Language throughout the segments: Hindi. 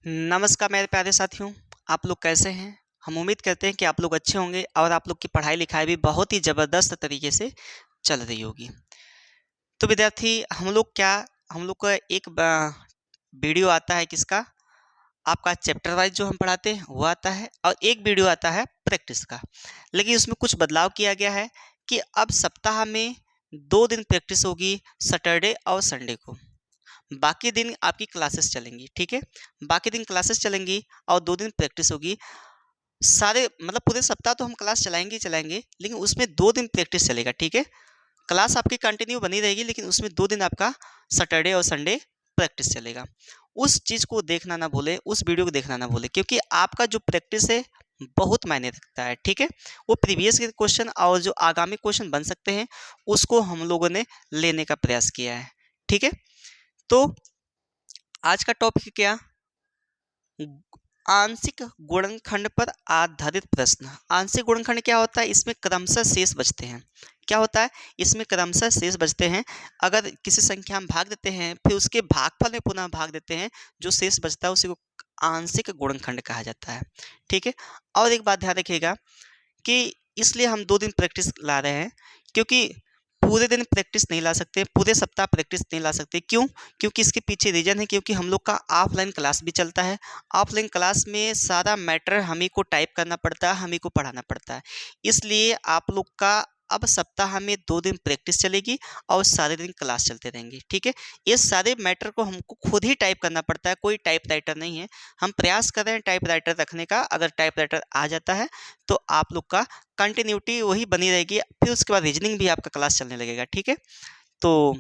नमस्कार मेरे प्यारे साथियों, आप लोग कैसे हैं? हम उम्मीद करते हैं कि आप लोग अच्छे होंगे और आप लोग की पढ़ाई-लिखाई भी बहुत ही ज़बरदस्त तरीके से चल रही होगी। तो विद्यार्थी हम लोग का एक वीडियो आता है किसका? आपका चैप्टर वाइज़ जो हम पढ़ाते हैं वो आता है और एक वीडियो आता है प्रैक्टिस का। लेकिन उसमें कुछ बदलाव किया गया है कि अब सप्ताह में 2 दिन प्रैक्टिस होगी, सैटरडे और संडे को। बाकी दिन आपकी क्लासेस चलेंगी, ठीक है? बाकी दिन क्लासेस चलेंगी और 2 दिन प्रैक्टिस होगी। सारे मतलब पूरे सप्ताह तो हम क्लास चलाएँगे ही चलाएँगे, लेकिन उसमें 2 दिन प्रैक्टिस चलेगा, ठीक है? क्लास आपकी कंटिन्यू बनी रहेगी, लेकिन उसमें 2 दिन आपका सैटरडे और संडे प्रैक्टिस चलेगा। उस चीज़ को देखना ना भूलें, उस वीडियो को देखना ना भूलें, क्योंकि आपका जो प्रैक्टिस है, बहुत मायने रखता है, ठीक है? वो प्रीवियस के क्वेश्चन और जो आगामी क्वेश्चन बन सकते हैं, उसको हम लोगों ने लेने का प्रयास किया है, ठीक है? तो आज का टॉपिक क्या? आंशिक गुणनखंड पर आधारित प्रश्न। आंशिक गुणनखंड क्या होता है? इसमें क्रमशः शेष बचते हैं। क्या होता है? इसमें क्रमशः शेष बचते हैं। अगर किसी संख्या में भाग देते हैं, फिर उसके भागफल में पुनः भाग देते हैं, जो शेष बचता है उसी को आंशिक गुणनखंड कहा जाता है। ठीक है? और एक बात ध्यान रखिएगा कि इसलिए हम 2 दिन प्रैक्टिस ला रहे हैं, क्योंकि पूरे दिन प्रैक्टिस नहीं ला सकते, पूरे सप्ताह प्रैक्टिस नहीं ला सकते। क्यों? क्योंकि इसके पीछे रीज़न है, क्योंकि हम लोग का ऑफलाइन क्लास भी चलता है। ऑफलाइन क्लास में सारा मैटर हम ही को टाइप करना पड़ता है, हम ही को पढ़ाना पड़ता है। इसलिए आप लोग का अब सप्ताह में 2 दिन प्रैक्टिस चलेगी और सारे दिन क्लास चलते रहेंगे, ठीक है? ये सारे मैटर को हमको खुद ही टाइप करना पड़ता है, कोई टाइपराइटर नहीं है। हम प्रयास कर रहे हैं टाइपराइटर रखने का, अगर टाइपराइटर आ जाता है तो आप लोग का कंटिन्यूटी वही बनी रहेगी, फिर उसके बाद रीजनिंग भी आपका क्लास चलने लगेगा, ठीक है? तो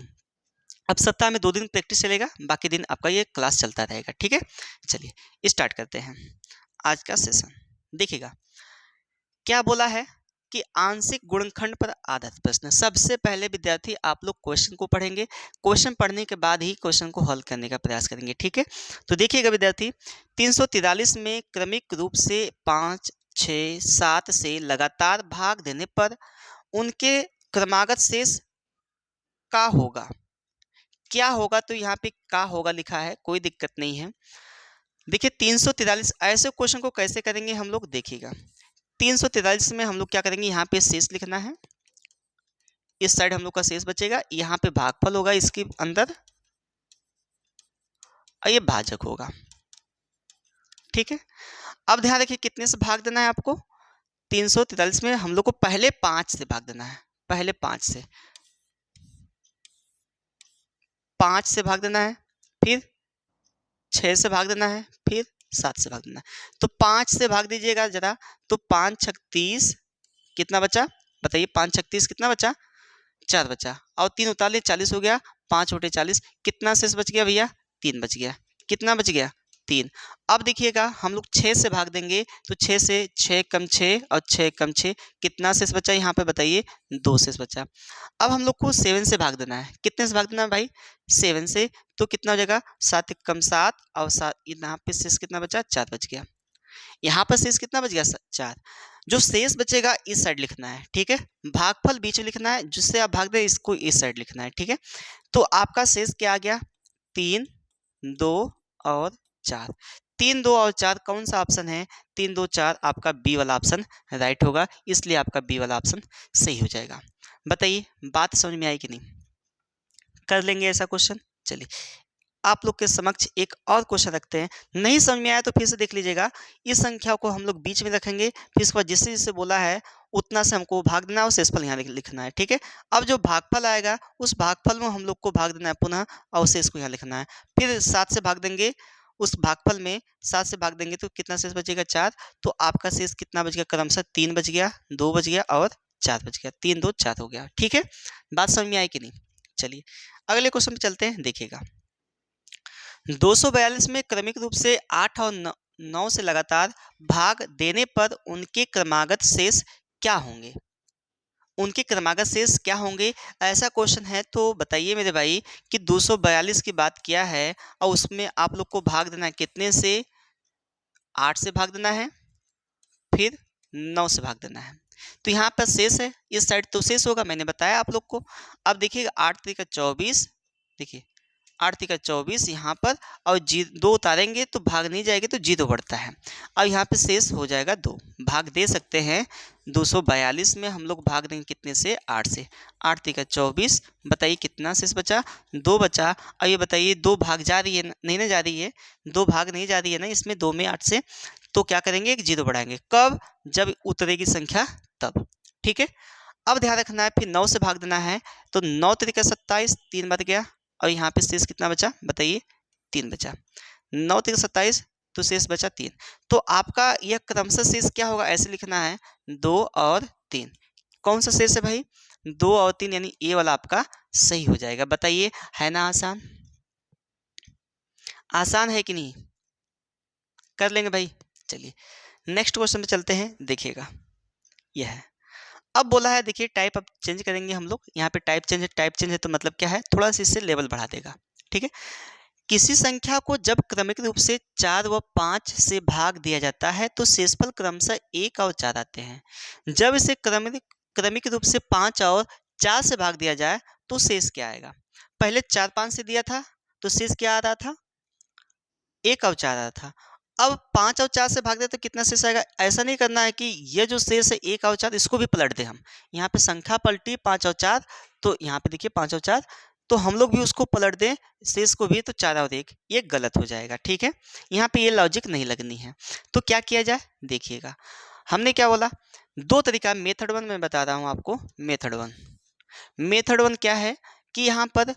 अब सप्ताह में 2 दिन प्रैक्टिस चलेगा, बाकी दिन आपका ये क्लास चलता रहेगा, ठीक है? चलिए स्टार्ट करते हैं आज का सेशन। देखिएगा, क्या बोला है कि आंशिक गुणनखंड पर आधारित प्रश्न। सबसे पहले विद्यार्थी आप लोग क्वेश्चन को पढ़ेंगे, क्वेश्चन पढ़ने के बाद ही क्वेश्चन को हल करने का प्रयास करेंगे, ठीक है? तो देखिएगा विद्यार्थी, 343 में क्रमिक रूप से 5, 6, 7 से लगातार भाग देने पर उनके क्रमागत शेष का होगा। क्या होगा? तो यहाँ पे का होगा लिखा है, कोई दिक्कत नहीं है। देखिए 343 ऐसे क्वेश्चन को कैसे करेंगे हम लोग, देखिएगा 343 में हम लोग क्या करेंगे, यहाँ पे शेष लिखना है, इस साइड हम लोग का शेष बचेगा, यहाँ पे भागफल होगा इसके अंदर और ये भाजक होगा, ठीक है? अब ध्यान रखिए कितने से भाग देना है आपको, 343 में हम लोग को पहले 5 से भाग देना है, पहले 5 से भाग देना है, फिर 6 से भाग देना है, फिर 7 से भाग देना है। तो 5 से भाग दीजिएगा जरा, तो 5 छक 30, कितना बचा बताइए? 5 छक 30 कितना बचा? 4 बचा, और 3 उतार लिए 40 हो गया, 5 बटे 40 कितना शेष बच गया भैया? 3 बच गया। कितना बच गया? 3। अब देखिएगा हम लोग 6 से भाग देंगे, तो 6 से 6 कम 6 और 6 कम 6 कितना शेष बचा यहाँ पे बताइए? 2 शेष बचा। अब हम लोग को 7 से भाग देना है, कितने से भाग देना है भाई? 7 से, तो कितना हो जाएगा? 7 एक कम 7 और 7, यहाँ पे शेष कितना बचा? 4 बच गया। यहाँ पर शेष कितना बच गया? 4। जो शेष बचेगा इस साइड लिखना है, ठीक है? भागफल बीच में लिखना है, जिससे आप भाग दे इसको इस साइड लिखना है, ठीक है? तो आपका शेष क्या आ गया? 3, 2 और 4। 3, 2 और 4 कौन सा ऑप्शन है? 3, 2, 4 आपका बी वाला ऑप्शन राइट होगा, इसलिए आपका बी वाला ऑप्शन सही हो जाएगा। बताइए बात समझ में आई कि नहीं? कर लेंगे ऐसा क्वेश्चन? चलिए आप लोग के समक्ष एक और क्वेश्चन रखते हैं। नहीं समझ में आया तो फिर से देख लीजिएगा। इस संख्या को हम लोग बीच में रखेंगे, फिर इसके बाद जिससे जिससे बोला है उतना से हमको भाग देना है और शेषफल यहाँ लिखना है, ठीक है? अब जो भागफल आएगा उस भागफल में हम लोग को भाग देना है पुनः, और शेष को यहाँ लिखना है। फिर 7 से भाग देंगे, उस भागफल में 7 से भाग देंगे तो कितना शेष बचेगा? 4। तो आपका शेष कितना बच गया? क्रमशः 3 बच गया, 2 बच गया और 4 बच गया। 3, 2, 4 हो गया, ठीक है? बात समझ में आई कि नहीं? चलिए अगले क्वेश्चन पे चलते हैं। देखिएगा 242 में क्रमिक रूप से 8 और 9 से लगातार भाग देने पर उनके क्रमागत शेष क्या होंगे? उनके क्रमागत शेष क्या होंगे? ऐसा क्वेश्चन है तो बताइए मेरे भाई कि 242 की बात किया है और उसमें आप लोग को भाग देना है कितने से? 8 से भाग देना है, फिर 9 से भाग देना है। तो यहाँ पर शेष है, इस साइड तो शेष होगा, मैंने बताया आप लोग को। अब देखिएगा 8 3 का 24, देखिए 8 तिका 24 यहाँ पर, और जी 2 उतारेंगे तो भाग नहीं जाएगी तो 0 बढ़ता है। अब यहाँ पे शेष हो जाएगा 2, भाग दे सकते हैं 242 में हम लोग भाग देंगे कितने से, 8 से। 8 तिका 24, बताइए कितना शेष बचा, 2 बचा। अब ये बताइए 2 भाग जा रही है नहीं ना, जा रही है 2 भाग नहीं जा रही है ना इसमें, 2 में 8 से, तो क्या करेंगे एक 0 बढ़ाएंगे, कब, जब उतरेगी संख्या तब। ठीक है, अब ध्यान रखना है फिर 9 से भाग देना है, तो 9 तिका 27, 3 बच गया, और यहाँ पे शेष कितना बचा बताइए, 3 बचा। 9 तिका 27 तो शेष बचा 3। तो आपका यह क्रमशः शेष क्या होगा, ऐसे लिखना है 2 और 3। कौन सा शेष है भाई, 2 और 3, यानी ए वाला आपका सही हो जाएगा। बताइए है ना आसान, आसान है कि नहीं, कर लेंगे भाई। चलिए नेक्स्ट क्वेश्चन पे चलते हैं, देखिएगा यह है। अब बोला है देखिए टाइप अब चेंज करेंगे हम लोग, यहाँ पे टाइप चेंज है, टाइप चेंज है तो मतलब क्या है, थोड़ा सा इससे लेवल बढ़ा देगा। ठीक है, किसी संख्या को जब क्रमिक रूप से 4 व 5 से भाग दिया जाता है तो शेषफल क्रमशः 1 और 4 आते हैं। जब इसे क्रमिक क्रमिक रूप से 5 और 4 से भाग दिया जाए तो शेष क्या आएगा। पहले 4 5 से दिया था तो शेष क्या आ रहा था, 1 और 4 आ रहा था। अब 5 और 4 से भाग दे तो कितना शेष आएगा। ऐसा नहीं करना है कि ये जो शेष है 1 और 4 इसको भी पलट दें हम, यहाँ पे संख्या पलटी 5 और 4, तो यहाँ पे देखिए 5 और 4, तो हम लोग भी उसको पलट दें शेष को भी, तो 4 और 1, ये गलत हो जाएगा। ठीक है, यहाँ पे ये लॉजिक नहीं लगनी है। तो क्या किया जाए देखिएगा, हमने क्या बोला, 2 तरीका, मेथड 1 मैं बता रहा हूँ आपको। मेथड 1, मेथड 1 क्या है कि यहाँ पर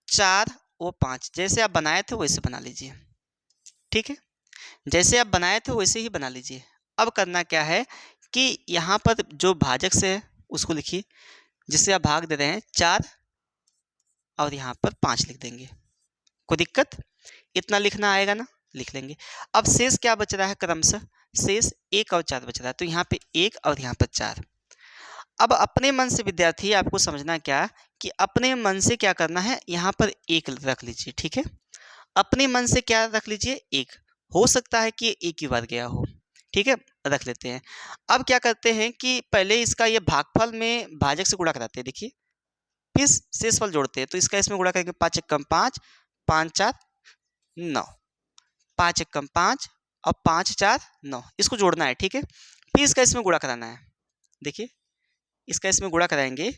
4 और 5 जैसे आप बनाए थे वैसे बना लीजिए। ठीक है, जैसे आप बनाए थे वैसे ही बना लीजिए। अब करना क्या है कि यहाँ पर जो भाजक से है उसको लिखिए, जिससे आप भाग दे रहे हैं 4 और यहाँ पर 5 लिख देंगे। कोई दिक्कत, इतना लिखना आएगा ना, लिख लेंगे। अब शेष क्या बच रहा है, क्रमशः शेष 1 और 4 बच रहा है, तो यहाँ पे 1 और यहाँ पर 4। अब अपने मन से विद्यार्थी आपको समझना क्या कि अपने मन से क्या करना है, यहाँ पर 1 रख लीजिए। ठीक है, अपने मन से क्या रख लीजिए, 1, हो सकता है कि एक ही बार गया हो। ठीक है, रख लेते हैं। अब क्या करते हैं कि पहले इसका ये भागफल में भाजक से गुणा कराते हैं, देखिए फिर शेषफल जोड़ते हैं, तो इसका इसमें गुणा करेंगे, 5 एकम 5, 5 4 9, 5 एकम 5 और 5 4 9, इसको जोड़ना है। ठीक है, फिर इसका इसमें गुणा कराना है, देखिए इसका इसमें गुणा कराएंगे,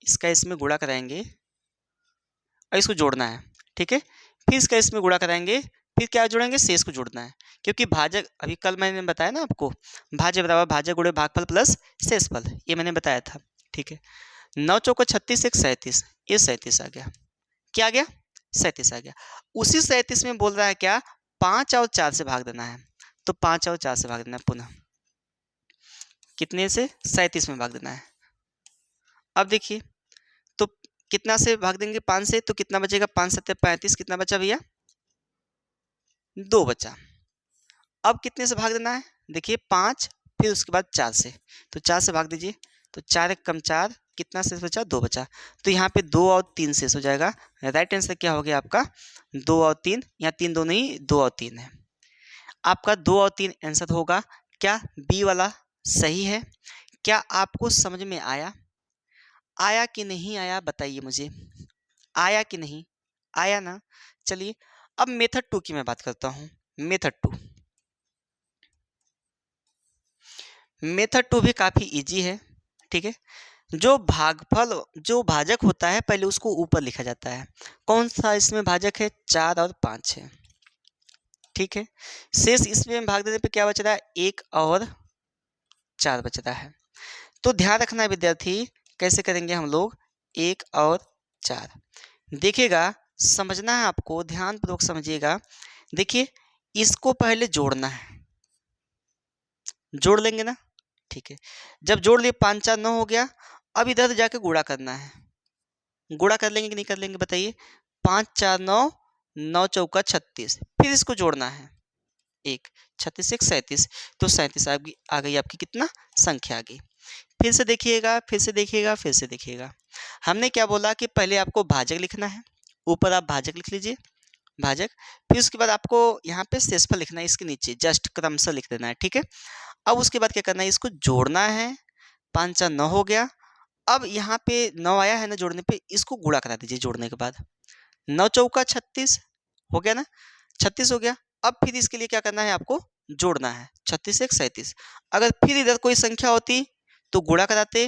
इसका इसमें गुणा कराएंगे और इसको जोड़ना है। ठीक है, फिर इसका इसमें गुणा कराएंगे, फिर क्या जोड़ेंगे, शेष को जोड़ना है, क्योंकि भाजक अभी कल मैंने बताया ना आपको, भाज्य बराबर भाजक गुणे भागफल प्लस शेषफल, ये मैंने बताया था। ठीक है, 9 चौको 36, 1 37, ये 37 आ गया। क्या आ गया, 37 आ गया। उसी 37 में बोल रहा है क्या, 5 और 4 से भाग देना है, तो 5 और 4 से भाग देना है, पुनः कितने से, 37 में भाग देना है। अब देखिए तो कितना से भाग देंगे, 5 से, तो कितना बचेगा, 5 7 35, कितना बचा भैया, 2 बचा। अब कितने से भाग देना है, देखिए 5, फिर उसके बाद 4 से, तो 4 से भाग दीजिए, तो 4 एक कम 4, कितना शेष बचा, 2 बचा। तो यहाँ पे 2 और 3 शेष हो जाएगा। राइट आंसर क्या हो गया आपका, 2 और 3, यहाँ 3 2 नहीं, 2 और 3 है आपका, 2 और 3 आंसर होगा। क्या बी वाला सही है। क्या आपको समझ में आया, आया कि नहीं आया बताइए मुझे, आया कि नहीं आया ना। चलिए अब मेथड 2 की मैं बात करता हूँ। मेथड 2, मेथड 2 भी काफ़ी इजी है। ठीक है, जो भागफल, जो भाजक होता है पहले उसको ऊपर लिखा जाता है। कौन सा इसमें भाजक है, 4 और 5 है। ठीक है, शेष इसमें भाग देने पे क्या बच रहा है, 1 और 4 बच रहा है। तो ध्यान रखना है विद्यार्थी, कैसे करेंगे हम लोग, 1 और 4 देखिएगा, समझना है आपको, ध्यानपूर्वक समझिएगा। देखिए इसको पहले जोड़ना है, जोड़ लेंगे ना। ठीक है, जब जोड़ लिए 5 4 9 हो गया। अब इधर जाके गुणा करना है, गुणा कर लेंगे कि नहीं कर लेंगे बताइए, 5 4 9, 9 चौका 36, फिर इसको जोड़ना है, 1 36 1 37, तो 37 आ गई आपकी कितना, संख्या आ गई। फिर से देखिएगा, फिर से देखिएगा, फिर से देखिएगा। हमने क्या बोला कि पहले आपको भाजक लिखना है, ऊपर आप भाजक लिख लीजिए, भाजक, फिर उसके बाद आपको यहाँ पे शेषफल लिखना है, इसके नीचे जस्ट क्रमशः लिख देना है। ठीक है, अब उसके बाद क्या करना है, इसको जोड़ना है, 5 4 9 हो गया। अब यहाँ पे 9 आया है ना जोड़ने पे, इसको गुणा करा दीजिए जोड़ने के बाद, 9 चौका 36 हो गया ना, 36 हो गया। अब फिर इसके लिए क्या करना है आपको, जोड़ना है, 36 एक 37। अगर फिर इधर कोई संख्या होती तो गुणा कराते,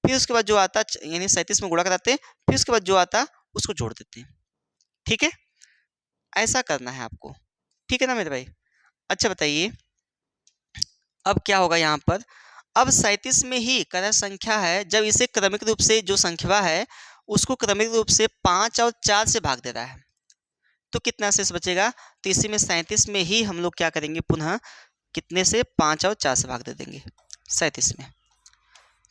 फिर उसके बाद जो आता यानी 37 में गुणा कराते, फिर उसके बाद जो आता उसको जोड़ देते। ठीक है, ऐसा करना है आपको। ठीक है ना मेरे भाई। अच्छा बताइए अब क्या होगा यहाँ पर। अब 37 में ही क्रय संख्या है, जब इसे क्रमिक रूप से जो संख्या है उसको क्रमिक रूप से 5 और 4 से भाग दे रहा है तो कितना शेष बचेगा। तो इसी में 37 में ही हम लोग क्या करेंगे, पुनः कितने से 5 और 4 से भाग दे देंगे 37 में।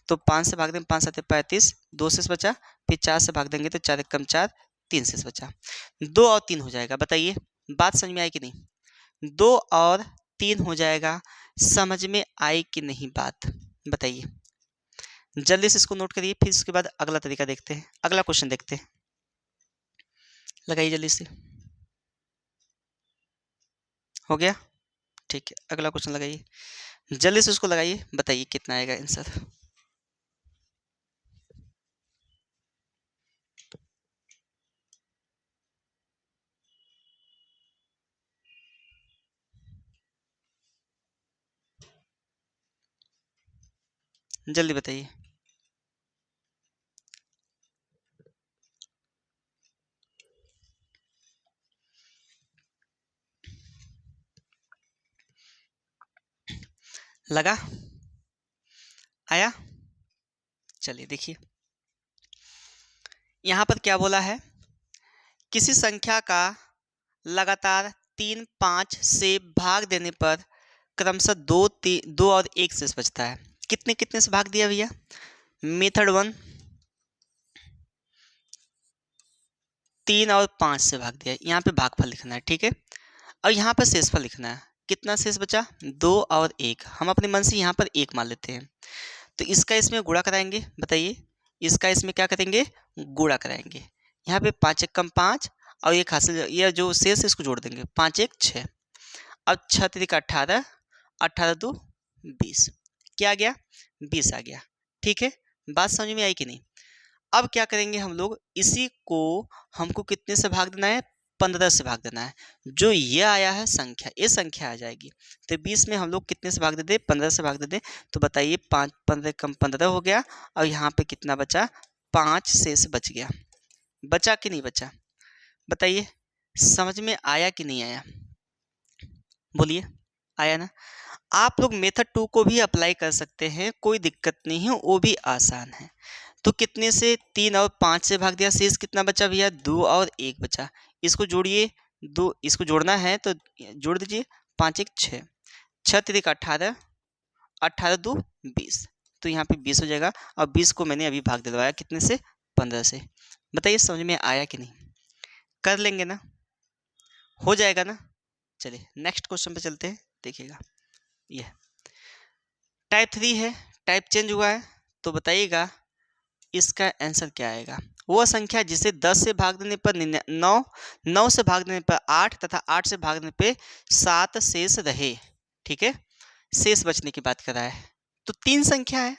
तो 5 से भाग देंगे, 5 7 35, 2 शेष बचा, फिर 4 से भाग देंगे तो 4 एक कम 4, 3 शेष बचा। 2 और 3 हो जाएगा। बताइए बात समझ में आई कि नहीं। 2 और 3 हो जाएगा। समझ में आई कि नहीं बात, बताइए जल्दी से इसको नोट करिए, फिर इसके बाद अगला तरीका देखते हैं, अगला क्वेश्चन देखते हैं। लगाइए जल्दी से। हो गया, ठीक है, अगला क्वेश्चन लगाइए, जल्दी से उसको लगाइए, बताइए कितना आएगा आंसर। जल्दी बताइए। लगा, आया। चलिए देखिए यहाँ पर क्या बोला है, किसी संख्या का लगातार 3 5 से भाग देने पर क्रमशः 2 और 1 शेष बचता है। कितने कितने से भाग दिया भैया, मेथड 1 3 और 5 से भाग दिया, यहाँ पे भागफल लिखना है। ठीक है, और यहाँ पर शेषफल लिखना है। कितना शेष बचा, 2 और 1। हम अपने मन से यहाँ पर 1 मान लेते हैं, तो इसका इसमें गुणा कराएंगे। बताइए इसका इसमें क्या करेंगे, गुणा कराएंगे। यहाँ पे 5 एक कम 5 और एक हासिल, ये जो शेष है इसको जोड़ देंगे, 5 एक 6। अब 6 3 का 18, 18 2 20, क्या आ गया, 20 आ गया। ठीक है, बात समझ में आई कि नहीं। अब क्या करेंगे हम लोग, इसी को हमको कितने से भाग देना है, 15 से भाग देना है। जो ये आया है संख्या, ये संख्या आ जाएगी, तो 20 में हम लोग कितने से भाग दे दे, 15 से भाग दे दे। तो बताइए 5 15 कम 15 हो गया, और यहाँ पे कितना बचा, 5 शेष बच गया। बचा कि नहीं बचा, बताइए समझ में आया कि नहीं आया, बोलिए आया ना। आप लोग मेथड 2 को भी अप्लाई कर सकते हैं, कोई दिक्कत नहीं है, वो भी आसान है। तो कितने से, 3 और 5 से भाग दिया, शेष कितना बचा भैया, 2 और 1 बचा। इसको जोड़िए, 2 इसको जोड़ना है तो जोड़ दीजिए, 5 एक 6, 6 3 का 18, 18 2 20, तो यहाँ पे 20 हो जाएगा। और 20 को मैंने अभी भाग दिलवाया कितने से, 15 से। बताइए समझ में आया कि नहीं, कर लेंगे ना, हो जाएगा ना। चलिए नेक्स्ट क्वेश्चन पे चलते हैं, देखिएगा ये टाइप 3 है, टाइप चेंज हुआ है, तो बताइएगा इसका आंसर क्या आएगा। वह संख्या जिसे 10 से भाग देने पर 9, 9 से भाग देने पर 8 तथा 8 से भाग देने पर 7 शेष रहे। ठीक है, शेष बचने की बात कर रहा है। तो 3 संख्या है,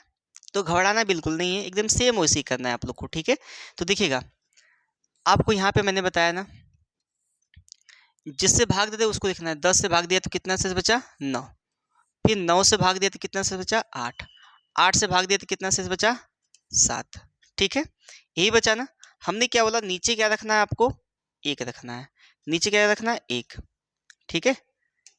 तो घबराना बिल्कुल नहीं है, एकदम सेम वैसे ही करना है आप लोग को। ठीक है, तो देखिएगा आपको यहाँ पे मैंने बताया ना, जिससे भाग देते उसको लिखना है। 10 से भाग दिया तो कितना शेष बचा, 9। फिर 9 से भाग दिया तो कितना शेष बचा, 8। 8 से भाग दिया तो कितना शेष बचा, 7। ठीक है, यही बचा ना। हमने क्या बोला, नीचे क्या रखना है आपको, 1 रखना है। नीचे क्या रखना है, 1। ठीक है,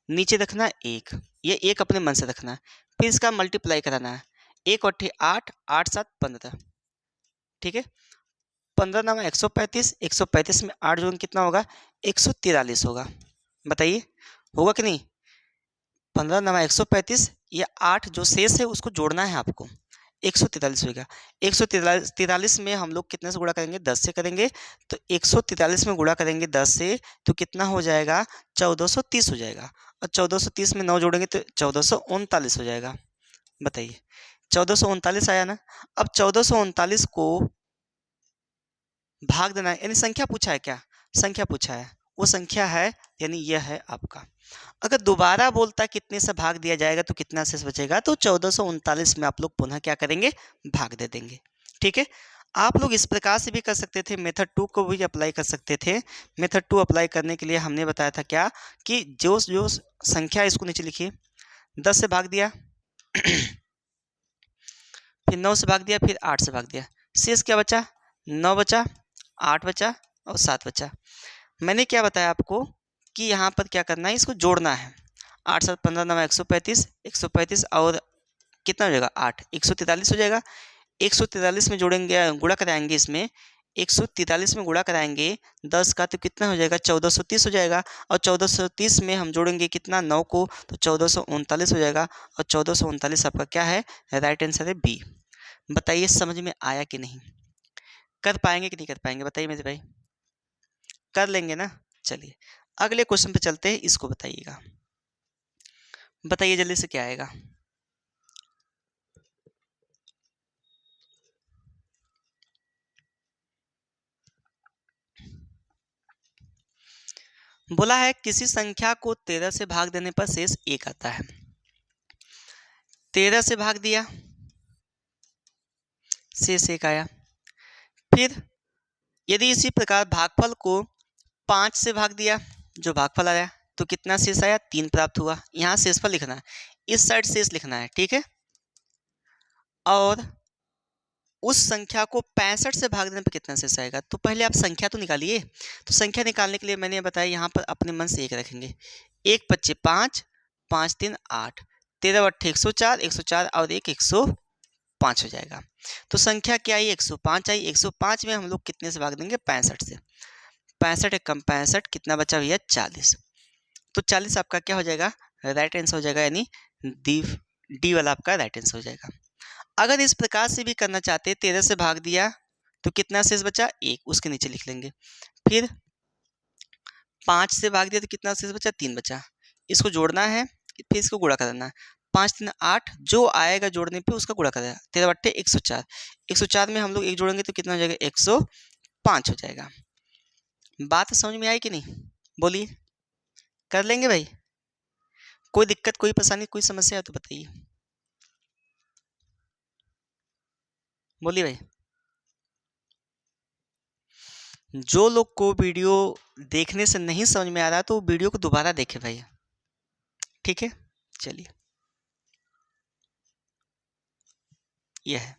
नीचे रखना है 1, ये 1 अपने मन से रखना है। फिर इसका मल्टीप्लाई कराना है, 1 और 8, 8 7 15। ठीक है, 15 नामा 135, 135 में 8 जोड़ कितना होगा, 143 होगा। बताइए होगा कि नहीं। 15 नामा 135, ये 8 जो शेष है उसको जोड़ना है आपको, 143 होगा। 143 में हम लोग कितने से गुणा करेंगे, 10 से करेंगे। तो 143 में गुणा करेंगे 10 से तो कितना हो जाएगा, 1430 हो जाएगा। और 1430 में 9 जोड़ेंगे तो 1439 हो जाएगा। बताइए 1439 आया ना। अब 1439 को भाग देना है, यानी संख्या पूछा है, क्या संख्या पूछा है, वो संख्या है, यानी यह है आपका। अगर दोबारा बोलता कितने से भाग दिया जाएगा तो कितना शेष बचेगा, तो 1439 में आप लोग पुनः क्या करेंगे, भाग दे देंगे। ठीक है, आप लोग इस प्रकार से भी कर सकते थे, मेथड 2 को भी अप्लाई कर सकते थे। मेथड 2 अप्लाई करने के लिए हमने बताया था क्या कि जो जो संख्या, इसको नीचे लिखिए, 10 से भाग दिया फिर 9 से भाग दिया, फिर 8 से भाग दिया, शेष क्या बचा, 9 बचा, 8 बचा और 7 बचा। मैंने क्या बताया आपको कि यहाँ पर क्या करना है, इसको जोड़ना है। 8 7 15 9 135, 135 और कितना हो जाएगा 8, 143 हो जाएगा। 143 में जोड़ेंगे, गुणा कराएंगे, इसमें 143 में गुणा कराएंगे 10 का, तो कितना हो जाएगा 1430 हो जाएगा। और 1430 में हम जोड़ेंगे कितना 9 को, तो 1439 हो जाएगा। और 1439 आपका क्या है, राइट आंसर है बी। बताइए समझ में आया कि नहीं, कर पाएंगे कि नहीं कर पाएंगे, बताइए मेरे भाई, कर लेंगे ना। चलिए अगले क्वेश्चन पे चलते हैं, इसको बताइएगा, बताइए जल्दी से क्या आएगा। बोला है किसी संख्या को 13 से भाग देने पर शेष 1 आता है। 13 से भाग दिया, शेष 1 आया। फिर यदि इसी प्रकार भागफल को 5 से भाग दिया, जो भागफल आया, तो कितना शेष आया, 3 प्राप्त हुआ। यहाँ शेषफल लिखना है, इस साइड शेष लिखना है, ठीक है। और उस संख्या को 65 से भाग देने पर कितना शेष आएगा, तो पहले आप संख्या तो निकालिए। तो संख्या निकालने के लिए मैंने बताया यहाँ पर अपने मन से 1 रखेंगे, 1 25 5, 5 3 8, 13 8 104, 104 और 1 105 हो जाएगा। तो संख्या क्या आई, 105 आई। 105 में हम लोग कितने से भाग देंगे, 65 से। 65 एक कम 65, कितना बचा भैया, 40। तो 40 आपका क्या हो जाएगा, राइट आंसर हो जाएगा, यानी डी, डी वाला आपका राइट आंसर हो जाएगा। अगर इस प्रकार से भी करना चाहते हैं, 13 से भाग दिया तो कितना शेष बचा, 1, उसके नीचे लिख लेंगे। फिर 5 से भाग दिया तो कितना शेष बचा, 3 बचा, इसको जोड़ना है, फिर इसको गुणा करना है। 5 3 8, जो आएगा जोड़ने पे उसका गुणा करेगा, 13 बट्टे 104। 104 में हम लोग 1 जोड़ेंगे तो कितना हो जाएगा, 105 हो जाएगा। बात समझ में आई कि नहीं, बोलिए, कर लेंगे भाई, कोई दिक्कत, कोई परेशानी, कोई समस्या है तो बताइए, बोलिए भाई। जो लोग को वीडियो देखने से नहीं समझ में आ रहा तो वीडियो को दोबारा देखे भाई, ठीक है। चलिए, यह है,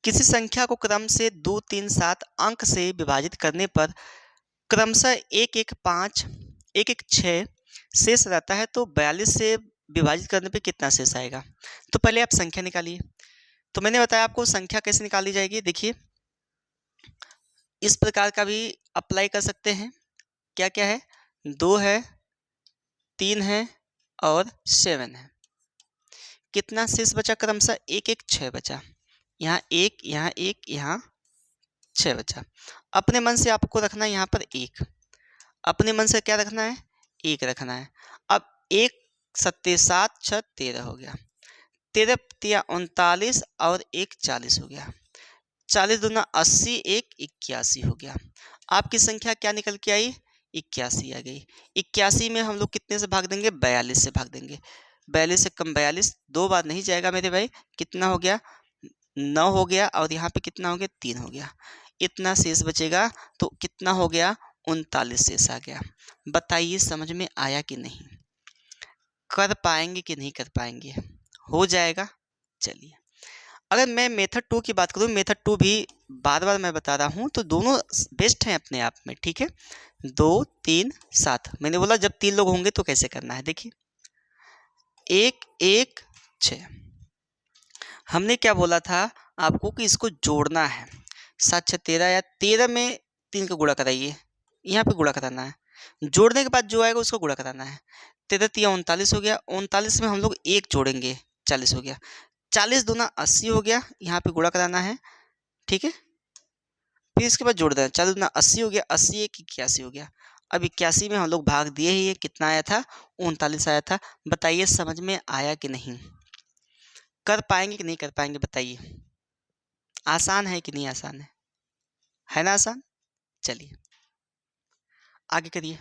किसी संख्या को क्रम से 2 3 7 अंक से विभाजित करने पर क्रमशः 1 1 5 1 1 6 शेष रहता है, तो 42 से विभाजित करने पे कितना शेष आएगा। तो पहले आप संख्या निकालिए। तो मैंने बताया आपको संख्या कैसे निकाली जाएगी, देखिए इस प्रकार का भी अप्लाई कर सकते हैं। क्या क्या है, 2 है, 3 है और 7 है। कितना शेष बचा, क्रमशः 1 1 6 बचा। यहाँ 1, यहाँ 1, यहाँ 6 बचा। अपने मन से आपको रखना है यहाँ पर 1, अपने मन से क्या रखना है, 1 रखना है। अब 1 सत्ते 7 6 13 हो गया, 13 तिया 39 और 1 40 हो गया। 40 दूना 80, 1 81 हो गया। आपकी संख्या क्या निकल के आई, 81 आ गई। 81 में हम लोग कितने से भाग देंगे, 42 से भाग देंगे। 42 से कम 42 2 बार नहीं जाएगा मेरे भाई, कितना हो गया, 9 हो गया, और यहाँ पे कितना हो गया, 3 हो गया। इतना शेष बचेगा, तो कितना हो गया, 39 शेष आ गया। बताइए समझ में आया कि नहीं, कर पाएंगे कि नहीं कर पाएंगे, हो जाएगा। चलिए, अगर मैं मेथड 2 की बात करूँ, मेथड 2 भी बार बार मैं बता रहा हूँ, तो दोनों बेस्ट हैं अपने आप में, ठीक है। 2 3 7, मैंने बोला जब 3 लोग होंगे तो कैसे करना है, देखिए 1 1 6। हमने क्या बोला था आपको कि इसको जोड़ना है, 7 6 13, या 13 में 3 का गुणा कराइए, यहाँ पे गुणा कराना है, जोड़ने के बाद जो आएगा उसको गुणा कराना है। 13 तिया 39 हो गया, 39 में हम लोग 1 जोड़ेंगे, 40 हो गया। 40 दूना 80 हो गया, यहाँ पे गुणा कराना है, ठीक है। फिर इसके बाद जोड़ देना, 40 दूना 80 हो गया, 80 1 81 हो गया। अब 81 में हम लोग भाग दिए ही है, कितना आया था, 39 आया था। बताइए समझ में आया कि नहीं, कर पाएंगे कि नहीं कर पाएंगे, बताइए। आसान है कि नहीं आसान है ना आसान। चलिए आगे करिए,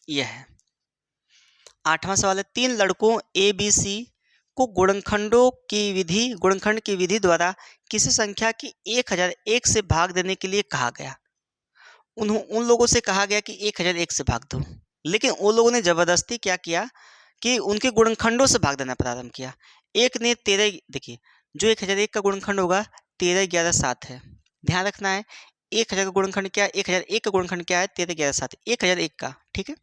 यह है 8वां सवाल है, 3 लड़कों ए बी सी को गुणनखंड की विधि द्वारा किसी संख्या की 1001 से भाग देने के लिए कहा गया। उन लोगों से कहा गया कि 1001 से भाग दो, लेकिन उन लोगों ने जबरदस्ती क्या किया कि उनके गुणनखंडों से भाग देना प्रारंभ किया। एक ने 13, देखिए जो 1001 का गुणनखंड होगा 13, 11, 7 है। ध्यान रखना है 1000 का गुणनखंड क्या है, 1001 का गुणनखंड क्या है, 13, 11, 7, 1001 का, ठीक है।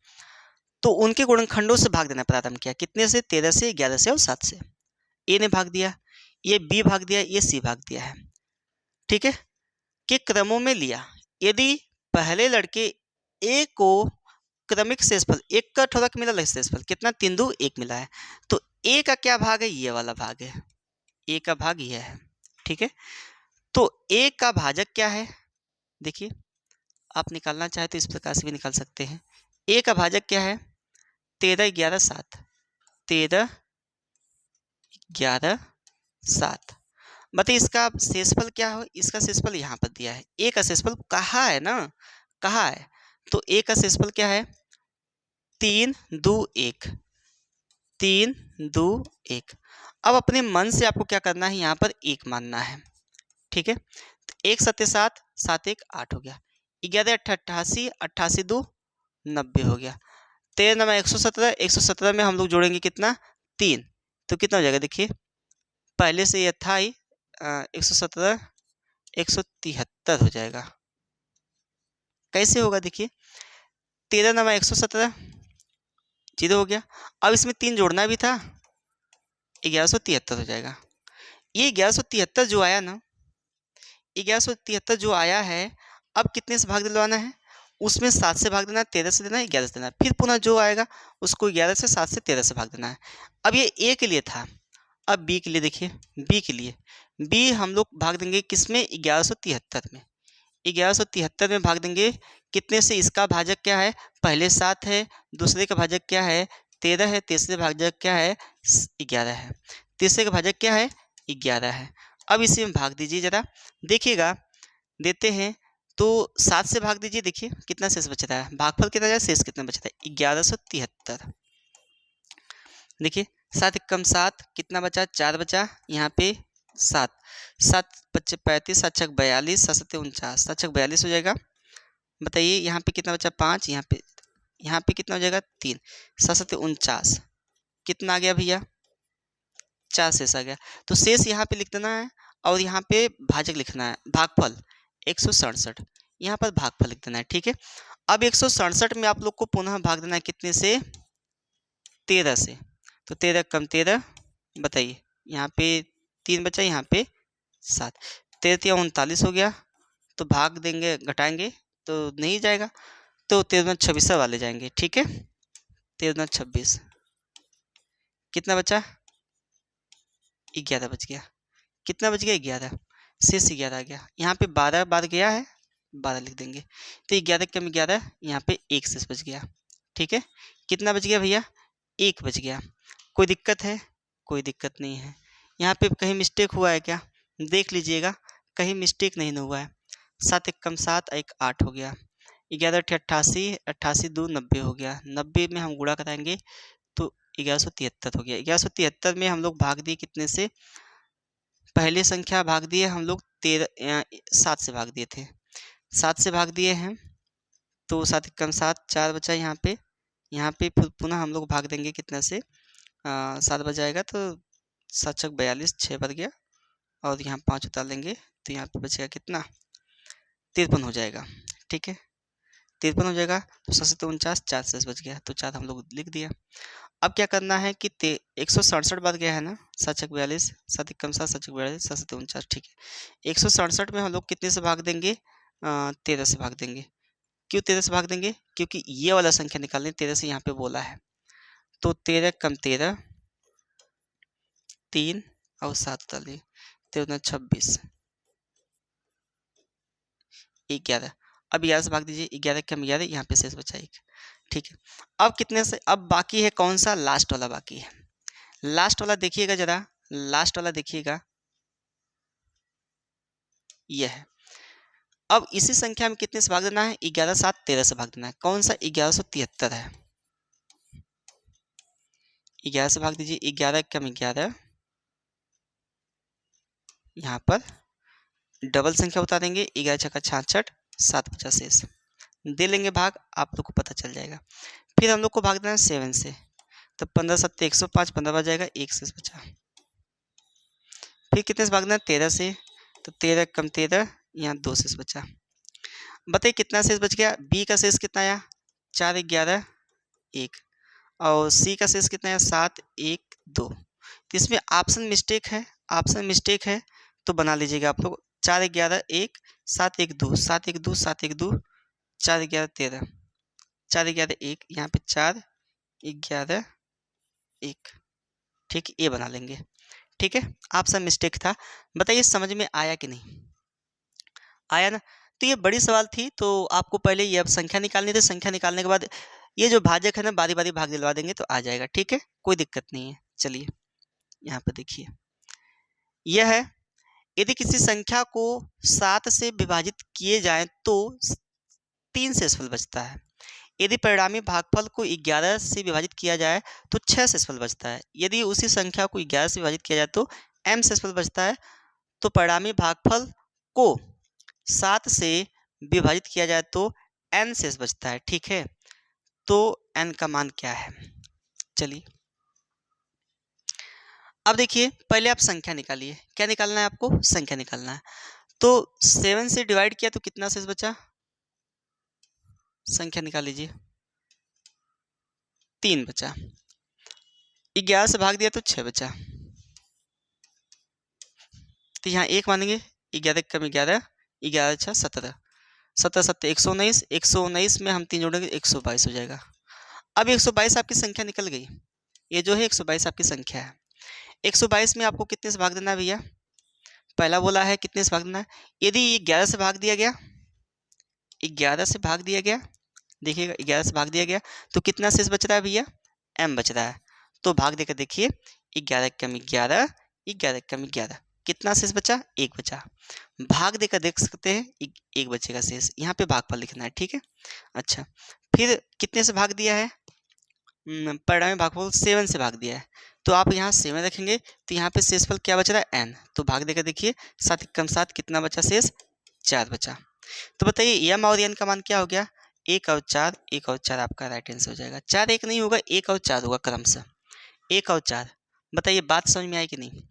तो उनके गुणनखंडों से भाग देना प्रारंभ किया, कितने से, 13 से, 11 से और 7 से। ए ने भाग दिया, ये बी भाग दिया, ये सी भाग दिया है, ठीक है, के क्रमों में लिया। यदि पहले लड़के ए को क्रमिक शेषफल, एक का ठोरक मिला है शेषफल कितना, 3 2 1 मिला है, तो ए का क्या भाग है, ये वाला भाग है, ए का भाग ये है, ठीक है। तो ए का भाजक क्या है, देखिए आप निकालना चाहे तो इस प्रकार से भी निकाल सकते हैं। ए का भाजक क्या है, 13, 11, 7, 13, 11, 7। बताइए इसका शेषफल क्या हो, इसका शेषफल यहाँ पर दिया है, ए का शेषफल कहाँ है ना, कहाँ है, तो ए का शेषफल क्या है, 3 2 1, 3 2 1। अब अपने मन से आपको क्या करना है, यहाँ पर 1 मानना है, ठीक है। तो 1 7 7, 7 1 8 हो गया, 11 8 88, 88 2 90 हो गया, 13 9 117, 117 में हम लोग जोड़ेंगे कितना, 3, तो कितना हो जाएगा, देखिए पहले से यह था ही 117, 173 हो जाएगा। कैसे होगा, देखिए 13 9 117, 0 हो गया, अब इसमें 3 जोड़ना भी था, 1173 हो जाएगा। ये 1173 जो आया ना, 1173 जो आया है, अब कितने से भाग दिलवाना है, उसमें 7 से भाग देना है, 13 से देना है, 11 से देना है, फिर पुनः जो आएगा उसको 11 से, 7 से, 13 से भाग देना है। अब ये ए के लिए था, अब बी के लिए देखिए, बी के लिए, बी हम लोग भाग देंगे किसमें, 1173 में, 1173 में भाग देंगे कितने से, इसका भाजक क्या है, पहले 7 है, दूसरे का भाजक क्या है, 13 है, तीसरे भाजक क्या है, 11 है, तीसरे का भाजक क्या है, 11 है। अब इसी में भाग दीजिए जरा, देखिएगा देते हैं तो 7 से भाग दीजिए, देखिए कितना शेष बच रहा है, भागफल कितना जाए, शेष कितना बच रहा है, 1173। देखिए 7 एकम 7, कितना बचा, 4 बचा, यहाँ पे 7, 7 बच्चे 35, 7 छक 42, 7 सत्ते 49, 7 छक 42 हो जाएगा। बताइए यहाँ पे कितना बचा, 5, यहाँ पे कितना हो जाएगा, 3, 7 सत्ते 49, कितना आ गया भैया, 4 शेष आ गया। तो शेष यहाँ पे लिख देना है और यहाँ पे भाजक लिखना है, भागफल 167, यहाँ पर भागफल लिख देना है, ठीक है। अब 167 में आप लोग को पुनः भाग देना है कितने से, 13 से, तो 13 कम 13, बताइए यहाँ पे 3 बचा, यहाँ पे 7, 13 39 हो गया, तो भाग देंगे घटाएंगे तो नहीं जाएगा, तो 13 26 वाले जाएंगे, ठीक है, 13 26, कितना बचा, 11 बच गया, कितना बच गया, 11, शेष 11 आ गया, यहाँ पे 12 बार गया है, 12 लिख देंगे, तो 11 कम 11, यहाँ पे 1 शेष बच गया, ठीक है। कितना बच गया भैया, 1 बच गया। कोई दिक्कत है, कोई दिक्कत नहीं है, यहाँ पे कहीं मिस्टेक हुआ है क्या, देख लीजिएगा कहीं मिस्टेक नहीं ना हुआ है। 7 एक कम 7, 1 8 हो गया, 11 अट्ठे 88, 88 2 90 हो गया, 90 में हम गुणा कराएंगे तो 1173 हो गया। 1173 में हम लोग भाग दिए कितने से, पहले संख्या भाग दिए हम लोग 7 से भाग दिए थे, 7 से भाग दिए हैं, तो 7 एक कम 7, 4 बचा, यहाँ पे फिर पुनः हम लोग भाग देंगे कितना से, 7 बच जाएगा, तो 7 छक 42, 6 बच गया, और यहाँ 5 उतार लेंगे तो यहाँ पे बचेगा कितना, 53 हो जाएगा, ठीक है, 53 हो जाएगा, तो 7 से 49, 4 शेष बच गया, तो 4 हम लोग लिख दिया। अब क्या करना है कि 167 बार गया है ना, 7 छक 42, 7 एकम 7, 7 छक 42, 7 से 49, ठीक है। 167 में हम लोग कितने से भाग देंगे, 13 से भाग देंगे। क्यों 13 से भाग देंगे, क्योंकि ये वाला संख्या निकालनी, 13 से यहाँ पे बोला है, तो 13 कम 13, 3 और 7 उतार लिए, 13 26, 11, अब 11 से भाग दीजिए, 11 कम 11, यहाँ पे शेष बचा 1, ठीक है। अब कितने से, अब बाकी है कौन सा, लास्ट वाला बाकी है, लास्ट वाला देखिएगा जरा, लास्ट वाला देखिएगा, यह है। अब इसी संख्या में कितने से भाग देना है, 11 7 13 से भाग देना है, कौन सा, 1173 है, 11 से भाग दीजिए, 11 कम 11, यहाँ पर डबल संख्या बता देंगे, 11 छक्का 66, 7 बचा शेष, दे लेंगे भाग, आप लोग को पता चल जाएगा। फिर हम लोग को भाग देना है 7 से, तो 15 सत्ते 105, 15 बच जाएगा, एक शेष बचा। फिर कितने से भागना है 13 से, तो 13 कम 13, यहाँ 2 शेष बचा। बताइए कितना शेष बच गया, बी का शेष कितना आया 4 11 1, और सी का शेष कितना आया 7 1 2। तो इसमें ऑप्शन मिस्टेक है, ऑप्शन मिस्टेक है तो बना लीजिएगा आप लोग। 4 11 1 7 1 2, 7 1 2 7 1 2, 4 11 13, 4 11 1, यहाँ पे 4 11 1, ठीक, ये बना लेंगे। ठीक है, ऑप्शन मिस्टेक था। बताइए समझ में आया कि नहीं आया ना। तो ये बड़ी सवाल थी, तो आपको पहले ये अब संख्या निकालनी थी, संख्या निकालने के बाद ये जो भाजक है ना बारी बारी भाग दिलवा देंगे तो आ जाएगा। ठीक है, कोई दिक्कत नहीं है। चलिए यहाँ पर देखिए, यह है यदि किसी संख्या को 7 से विभाजित किए जाएं तो 3 शेषफल बचता है। यदि परिणामी भागफल को 11 से विभाजित किया जाए तो 6 शेषफल बचता है। यदि उसी संख्या को 11 से विभाजित किया जाए तो m शेषफल बचता है। तो परिणामी भागफल को 7 से विभाजित किया जाए तो n शेष बचता है। ठीक है, तो n का मान क्या है, चलिए अब देखिए, पहले आप संख्या निकालिए। क्या निकालना है आपको, संख्या निकालना है। तो 7 से डिवाइड किया तो कितना शेष बचा, संख्या निकाल लीजिए, 3 बचा। 11 से भाग दिया तो 6 बचा, तो यहाँ 1 मानेंगे, 11 कम 11, 11 छः 17, 17 सत्ते 119, 119 में हम 3 जोड़ेंगे 122 हो जाएगा। अब 122 आपकी संख्या निकल गई, ये जो है 122 आपकी संख्या है। 122 में आपको कितने से भाग देना है भैया, पहला बोला है कितने से भाग देना है। यदि 11 से भाग दिया गया, 11 से भाग दिया गया, देखिएगा 11 से भाग दिया गया तो कितना शेष बच रहा है भैया, m बच रहा है। तो भाग देकर देखिए, 11 कम 11, 11 कम 11, कितना शेष बचा, 1 बचा। भाग देकर देख सकते हैं, एक बचेगा शेष, यहाँ पे भागफल लिखना है। ठीक है, अच्छा फिर कितने से भाग दिया है, परिणामी भागफल 7 से भाग दिया है, तो आप यहाँ 7 रखेंगे तो यहाँ पे शेषफल क्या बच रहा है n। तो भाग देकर देखिए, 7 कम 7 कितना बचा शेष, 4 बचा। तो बताइए m और n का मान क्या हो गया, 1 और 4, 1 और 4 आपका राइट आंसर हो जाएगा। 4 1 नहीं होगा, 1 और 4 होगा क्रमशः, 1 और 4। बताइए बात समझ में आई कि नहीं,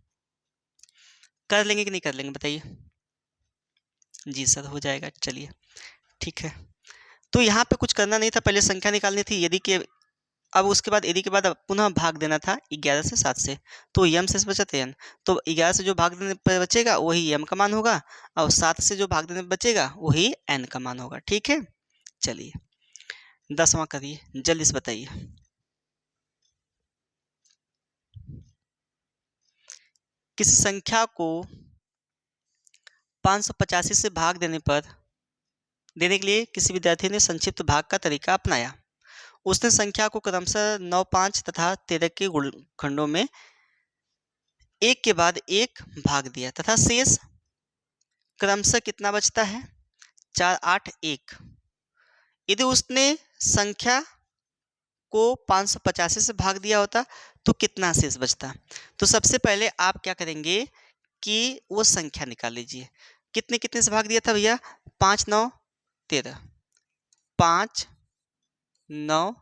कर लेंगे कि नहीं कर लेंगे बताइए। जी सर हो जाएगा, चलिए ठीक है। तो यहाँ पे कुछ करना नहीं था, पहले संख्या निकालनी थी यदि के, अब उसके बाद यदि के बाद पुनः भाग देना था 11 से 7 से, तो m से बचा था n, तो 11 से जो भाग देने पर बचेगा वही m का मान होगा, और 7 से जो भाग देने पर बचेगा वही n का मान होगा। ठीक है, चलिए 10वां करिए, जल्दी से बताइए। किसी संख्या को 585 से भाग देने के लिए किसी विद्यार्थी ने संक्षिप्त भाग का तरीका अपनाया। उसने संख्या को क्रमशः 9 5 तथा 13 के गुणखंडों में एक के बाद एक भाग दिया तथा शेष क्रमशः कितना बचता है, 4 8 1। यदि उसने संख्या को 585 से भाग दिया होता तो कितना शेष बचता। तो सबसे पहले आप क्या करेंगे कि वो संख्या निकाल लीजिए, कितने कितने से भाग दिया था भैया, 5 9 13, 5 9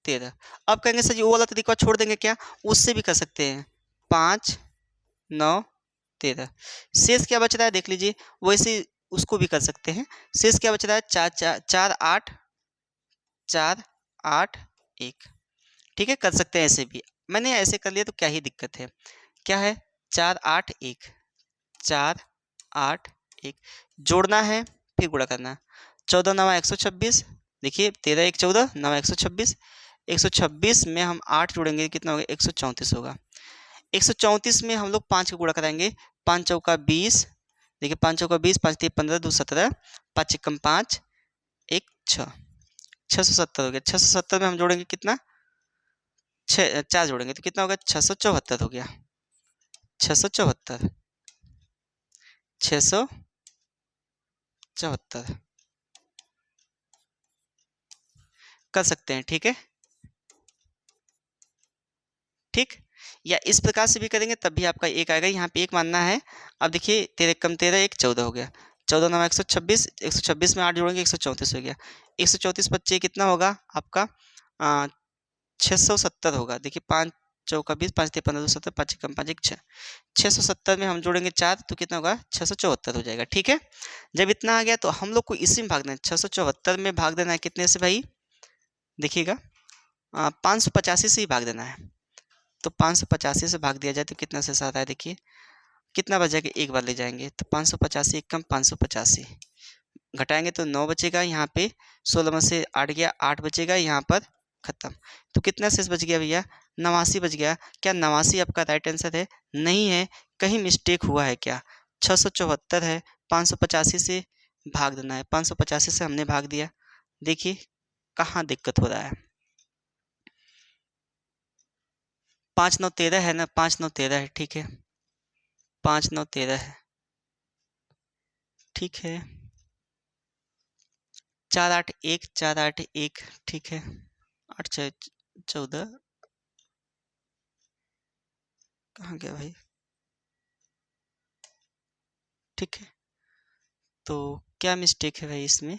13। अब कहेंगे सर जी वो वाला तरीका छोड़ देंगे क्या, उससे भी कर सकते हैं, 5 9 13, शेष क्या बच रहा है देख लीजिए, वैसे उसको भी कर सकते हैं। शेष क्या बच रहा है, 4 4 8 1। ठीक है, कर सकते हैं ऐसे भी, मैंने ऐसे कर लिया तो क्या ही दिक्कत है, क्या है 4 8 1, 4 8 1, जोड़ना है फिर गुणा करना है। 14 9 126, देखिए 13 1 14, 9 126, 126 में हम 8 जोड़ेंगे कितना होगा, 134 होगा। 134 में हम लोग 5 का गुणा कराएंगे, 5 चौका 20, देखिए 5 चौका 20, 5 3 15 2 17, 5 एकम 5 1 6, 670 हो गया। 670 में हम जोड़ेंगे कितना, 4 जोड़ेंगे तो कितना होगा, 674 हो गया, 674 674 कर सकते हैं। ठीक है, ठीक। या इस प्रकार से भी करेंगे तब भी आपका 1 आएगा, यहाँ पे 1 मानना है। अब देखिए 13 कम 13 1 14 हो गया, 14 9 126, 126 में 8 जोड़ेंगे 134 हो गया, 134 बच्चे कितना होगा आपका 670 होगा। देखिए 5 चौका 20, 5 3 15 2 17, 5 कम 5 1 6, 670 में हम जोड़ेंगे 4 तो कितना होगा 674 हो जाएगा। ठीक है, जब इतना आ गया तो हम लोग को इसी में भागना है, 674 में भाग देना है कितने से भाई, देखिएगा 585 से ही भाग देना है। तो 585 से भाग दिया जाए तो कितना शेष आता है, देखिए कितना बचेगा, एक बार ले जाएंगे तो 585 एक कम 585, घटाएंगे तो 9 बचेगा, यहाँ पे 16 में से 8 गया, 8 बचेगा, यहाँ पर खत्म। तो कितना शेष बच गया भैया, 89 बच गया। क्या 89 आपका राइट आंसर है? नहीं है, कहीं मिस्टेक हुआ है क्या, 674 है, 585 से भाग देना है, 585 से हमने भाग दिया। देखिए कहाँ दिक्कत हो रहा है, 5 9 13 है ना, 5 9 13 है, ठीक है, 5 9 13 है, ठीक है, 4 8 1 4 8 1, ठीक है, 8 6 14, कहाँ गया भाई, ठीक है। तो क्या मिस्टेक है भाई इसमें,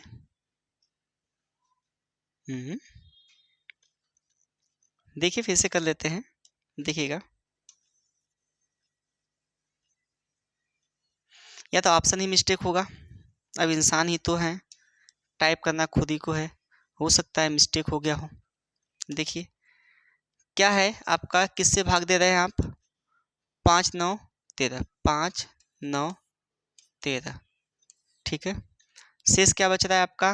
देखिए फिर से कर लेते हैं, देखिएगा, या तो ऑप्शन ही मिस्टेक होगा, अब इंसान ही तो है, टाइप करना खुद ही को है, हो सकता है मिस्टेक हो गया हो। देखिए क्या है आपका, किससे भाग दे रहे हैं आप, 5 9 13, 5 9 13, ठीक है, शेष क्या बच रहा है आपका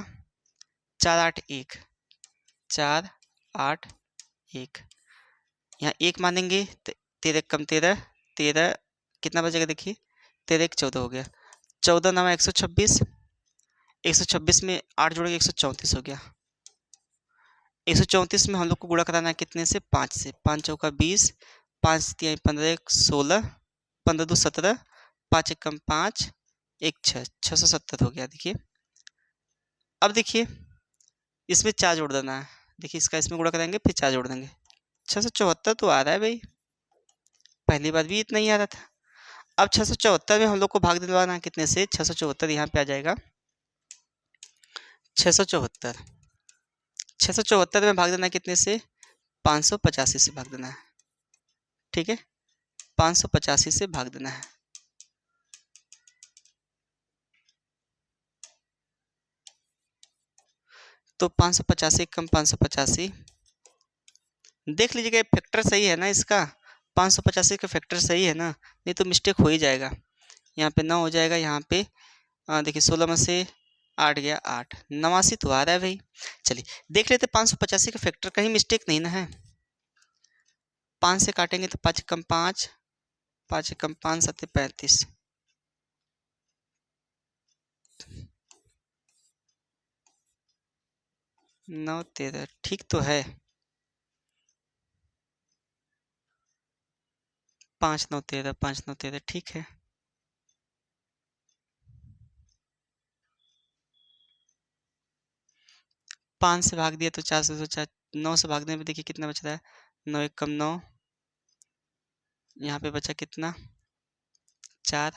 4 8 1, 4 8 1, यहाँ 1 मानेंगे तो 13 कम 13 13, कितना बचेगा देखिए, 13 1 14 हो गया, 14 9 126, 126 में 8 जोड़ेंगे 134 हो गया, 134 में हम लोग को गुणा कराना है कितने से, 5 से, 5 चौका 20, 5 3 15 1 16, 15 2 17, 5 1 कम 5 1 6, 670 हो गया। देखिए अब देखिए इसमें 4 जोड़ देना है, देखिए इसका इसमें गुणा कराएंगे फिर 4 जोड़ देंगे, 674 तो आ रहा है भाई, पहली बार भी इतना ही आ रहा था। अब 674 में हम लोग को भाग दिलवाना है कितने से, 674 यहाँ पे आ जाएगा, 674 674 में भाग देना है कितने से, 585 से भाग देना है, ठीक है, 585 से भाग देना है। तो 585 कम 585, देख लीजिएगा फैक्टर सही है ना इसका, 585 का फैक्टर सही है ना, नहीं तो मिस्टेक हो ही जाएगा, यहाँ पे 9 हो जाएगा, यहाँ पे देखिए 16 में से 8 गया 8, 89 तो आ रहा है भाई। चलिए देख लेते 585 का फैक्टर, कहीं मिस्टेक नहीं ना है, 5 से काटेंगे तो 5 कम 5, 5 कम 5 7 35, 9 13, ठीक तो है, 5 9 13, 5 9 13, ठीक है, 5 से भाग दिया तो 4 से 4, 9 से भागने में देखिए कितना बच रहा है, 9 1 कम 9, यहाँ पे बचा कितना 4,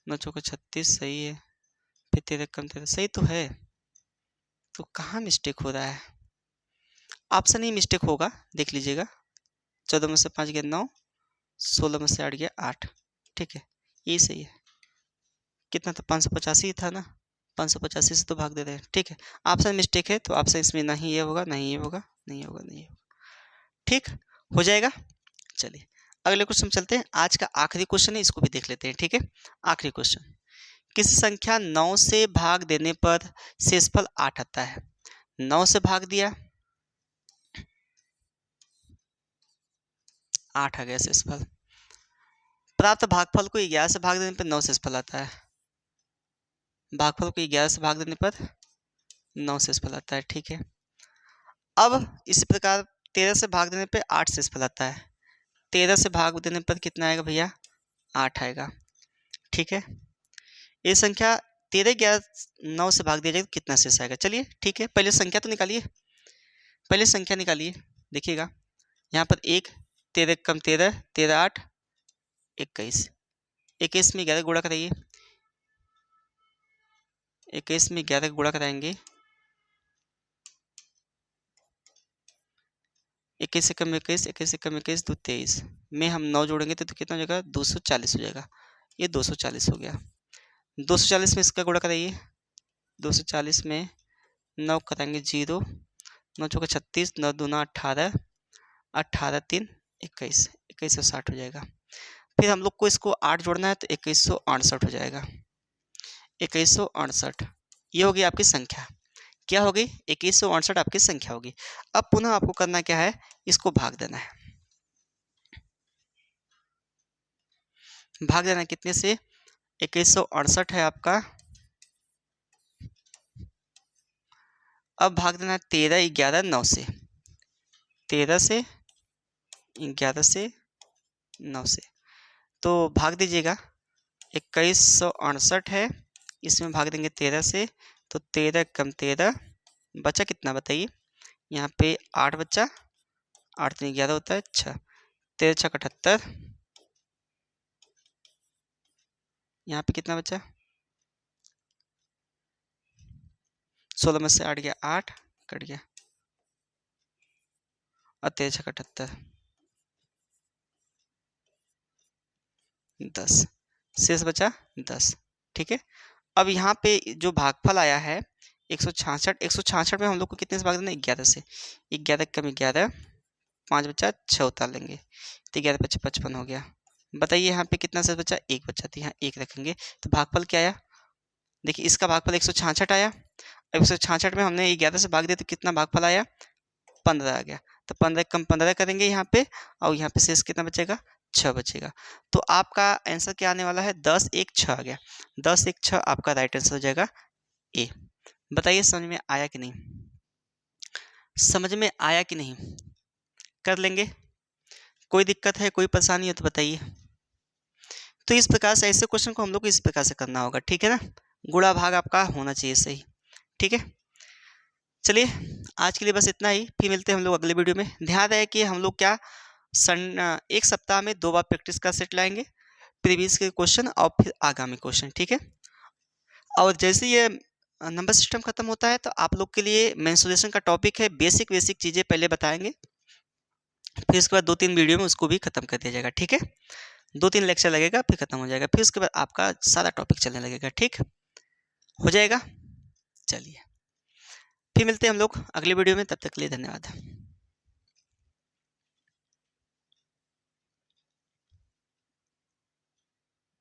9 चौका 36, सही है, फिर 13 कम 13, सही तो है, तो कहाँ मिस्टेक हो रहा है, ऑप्शन ही मिस्टेक होगा, देख लीजिएगा, 14 में से 5 गया 9, 16 में से 8 गया 8, ठीक है, ये सही है, कितना था 585 ही था ना, 585 से तो भाग दे रहे हैं, ठीक है, ऑप्शन मिस्टेक है तो ऑप्शन इसमें नहीं ये होगा, नहीं ये होगा, नहीं होगा, नहीं होगा, ठीक हो जाएगा। चलिए अगले क्वेश्चन चलते हैं, आज का आखिरी क्वेश्चन है, इसको भी देख लेते हैं, ठीक है, आखिरी क्वेश्चन, किसी संख्या 9 से भाग देने पर शेषफल 8 आता है, 9 से भाग दिया 8 आ गया शेषफल, प्राप्त भागफल को 11 से भाग देने पर 9 शेषफल आता है, भागफल को 11 से भाग देने पर 9 शेषफल आता है, ठीक है, अब इसी प्रकार 13 से भाग देने पर 8 शेषफल आता है, 13 से भाग देने पर कितना आएगा भैया 8 आएगा, ठीक है, ये संख्या 13 11 9 से भाग दिया जाए तो कितना शेष आएगा, चलिए ठीक है, पहले संख्या तो निकालिए, पहले संख्या निकालिए, देखिएगा यहाँ पर 1 13 कम 13, 13 8 21, 21 में 11 गुणा कराइए, 21 में 11 गुणा कराएंगे, 21 से कम 21, 21 से कम 21 तो 23 में हम 9 जोड़ेंगे तो कितना हो जाएगा, 240 हो जाएगा। ये 240 हो गया। 240 में इसका गुणा कराइए, 240 में 9 कराएंगे 0, 9 चौका 36, 9 दूना 18, 18 3 21, 2160 हो जाएगा। फिर हम लोग को इसको 8 जोड़ना है तो 2168 हो जाएगा, 2168। ये होगी आपकी संख्या, क्या होगी, 2168 आपकी संख्या होगी। अब पुनः आपको करना क्या है, इसको भाग देना है। भाग देना है कितने से, 2168 है आपका। अब भाग देना है 13 11 9 से, 13 से 11 से 9 से, तो भाग दीजिएगा। 2168 है, इसमें भाग देंगे 13 से, तो 13 कम 13 बचा कितना बताइए, यहाँ पे 8 बचा, 8 3 11 होता है 6, 13 6 78, यहाँ पे कितना बचा, 16 में से 8 गया 8 कट गया, और 13 6 78 10, शेष बचा 10। ठीक है, अब यहाँ पे जो भागफल आया है 166 में हम लोग को कितने से भाग देना, 11 से, 11 कम 11 5 बचा 6 उतार लेंगे तो 11 5 55 हो गया। बताइए यहाँ पे कितना शेष बचा, 1 बचा, तो यहाँ 1 रखेंगे तो भागफल क्या आया, देखिए इसका भागफल 166 आया। 166 में हमने 11 से भाग दिया तो कितना भागफल आया, 15 आ गया, तो 15 कम 15 करेंगे यहाँ पे, और यहाँ पे शेष कितना बचेगा, 6 बचेगा। तो आपका आंसर क्या आने वाला है, 10 1 6 आ गया, 10 1 6 आपका राइट आंसर हो जाएगा ए। बताइए समझ में आया कि नहीं, समझ में आया कि नहीं, कर लेंगे, कोई दिक्कत है कोई परेशानी है तो बताइए। तो इस प्रकार से ऐसे क्वेश्चन को हम लोग को इस प्रकार से करना होगा, ठीक है ना, गुणा भाग आपका होना चाहिए सही। ठीक है, चलिए आज के लिए बस इतना ही, फिर मिलते हैं हम लोग अगले वीडियो में। ध्यान रहे कि हम लोग क्या एक सप्ताह में 2 बार प्रैक्टिस का सेट लाएंगे, प्रीवियस के क्वेश्चन और फिर आगामी क्वेश्चन। ठीक है, और जैसे ये नंबर सिस्टम खत्म होता है तो आप लोग के लिए मेंसुरेशन का टॉपिक है, बेसिक चीज़ें पहले बताएंगे, फिर उसके बाद 2-3 वीडियो में उसको भी खत्म कर दिया जाएगा। ठीक है, 2-3 लेक्चर लगेगा फिर खत्म हो जाएगा, फिर उसके बाद आपका सारा टॉपिक चलने लगेगा। ठीक हो जाएगा, चलिए फिर मिलते हैं हम लोग अगले वीडियो में, तब तक के लिए धन्यवाद।